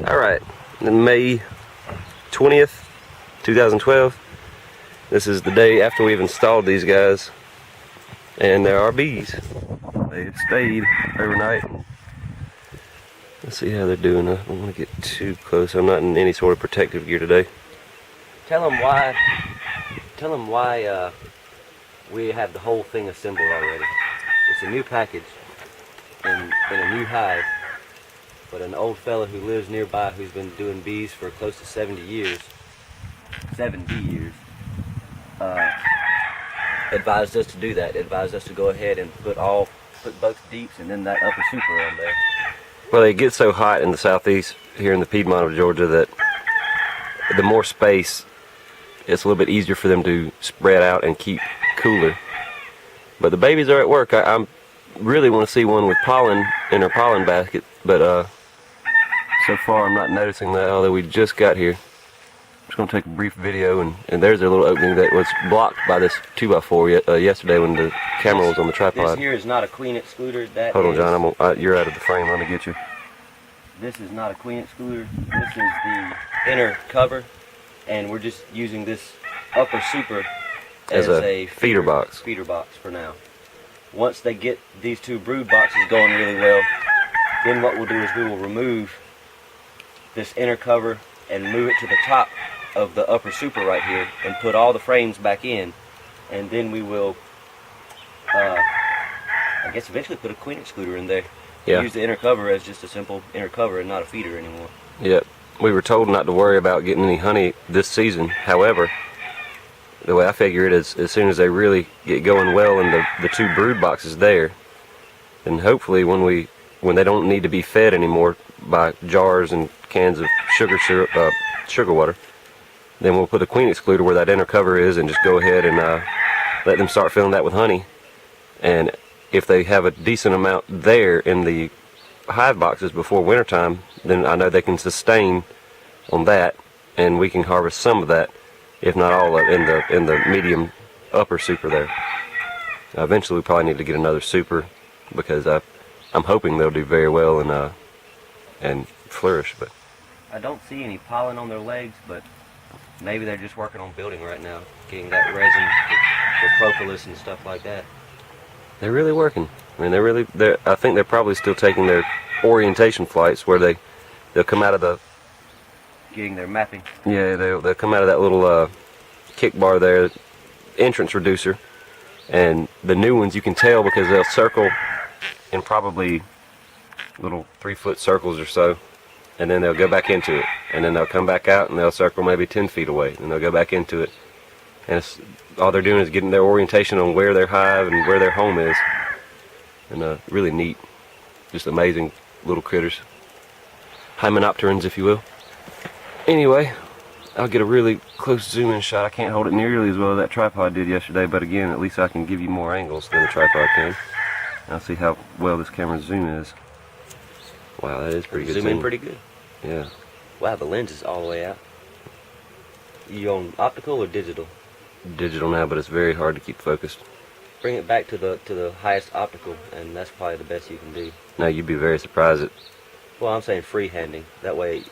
Alright, May 20th, 2012. This is the day after we've installed these guys. And there are bees. They stayed overnight. Let's see how they're doing. I don't want to get too close. I'm not in any sort of protective gear today. Tell them why we have the whole thing assembled already. It's a new package in a new hive. But an old fella who lives nearby, who's been doing bees for close to 70 years, advised us to do that. Advised us to go ahead and put both deeps and then that upper super on there. Well, it gets so hot in the southeast here in the Piedmont of Georgia that the more space, it's a little bit easier for them to spread out and keep cooler. But the babies are at work. I really want to see one with pollen in her pollen basket, but so far I'm not noticing that, although we just got here. I'm just going to take a brief video, and there's a little opening that was blocked by this 2x4 yesterday when the camera was on the tripod. This here is not a queen excluder. Hold on, John, you're out of the frame. Let me get you. This is not a queen excluder. This is the inner cover, and we're just using this upper super as a feeder box. Feeder box for now. Once they get these two brood boxes going really well, then what we'll do is we will remove this inner cover and move it to the top of the upper super right here and put all the frames back in, and then we will I guess eventually put a queen excluder in there. Yeah. Use the inner cover as just a simple inner cover and not a feeder anymore. Yep. We were told not to worry about getting any honey this season. However, the way I figure it is, as soon as they really get going well and the two brood boxes there, then hopefully when they don't need to be fed anymore by jars and cans of sugar water, then we'll put a queen excluder where that inner cover is and just go ahead and let them start filling that with honey. And if they have a decent amount there in the hive boxes before wintertime, then I know they can sustain on that, and we can harvest some of that, if not all of it, in the medium upper super there. Eventually we probably need to get another super, because I'm hoping they'll do very well and flourish. But I don't see any pollen on their legs, but maybe they're just working on building right now, getting that resin for propolis and stuff like that. They're really working. I mean, I think they're probably still taking their orientation flights where they'll come out of the... Getting their mapping. Yeah, they'll come out of that little kick bar there, entrance reducer. And the new ones you can tell because they'll circle in probably little 3-foot circles or so, and then they'll go back into it, and then they'll come back out and they'll circle maybe 10 feet away, and they'll go back into it, and all they're doing is getting their orientation on where their hive and where their home is. And really neat, just amazing little critters, hymenopterans if you will. Anyway, I'll get a really close zoom in shot. I can't hold it nearly as well as that tripod did yesterday, but again, at least I can give you more angles than the tripod can. I'll see how well this camera's zoom is. Wow, that is pretty good. Zoom in pretty good. Yeah. Wow, the lens is all the way out. You on optical or digital? Digital now, but it's very hard to keep focused. Bring it back to the highest optical, and that's probably the best you can do. No, you'd be very surprised at... Well, I'm saying freehanding. That way,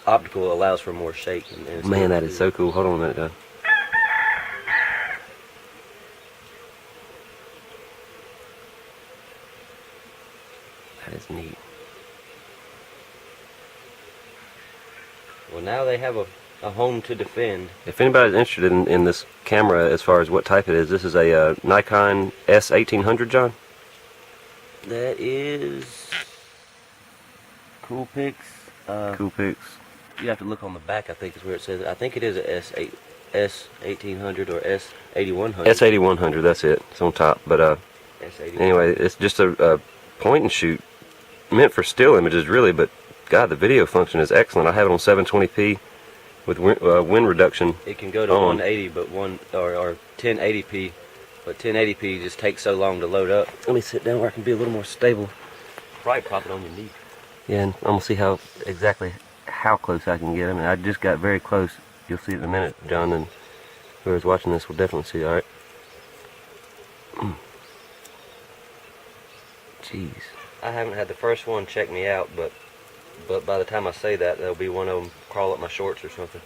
optical allows for more shake. And man, that is so cool. Hold on a minute, John. That is neat. Well, now they have a home to defend. If anybody's interested in this camera as far as what type it is, this is a Nikon S1800, John? That is CoolPix. CoolPix. You have to look on the back, I think is where it says it. I think it is a S1800 or S8100. S8100, that's it. It's on top. But anyway, it's just a point and shoot, meant for still images really, but God, the video function is excellent. I have it on 720p with wind reduction. It can go to 180, but or 1080p, but 1080p just takes so long to load up. Let me sit down where I can be a little more stable. Probably prop it on your knee. Yeah, and I'm gonna see exactly how close I can get. I mean, I just got very close. You'll see it in a minute, John, and whoever's watching this will definitely see. All right. Jeez. I haven't had the first one check me out, but But by the time I say that, there'll be one of them crawl up my shorts or something.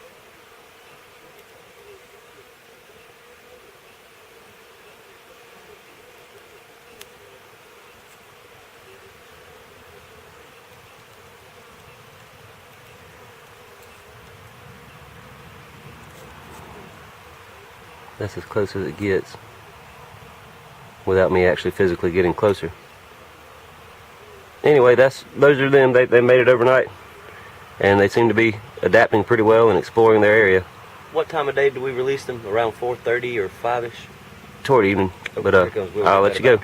That's as close as it gets without me actually physically getting closer. Anyway, those are them. They made it overnight, and they seem to be adapting pretty well and exploring their area. What time of day do we release them? Around 4:30 or 5ish? Toward evening, but Here comes Will. I'll let you go.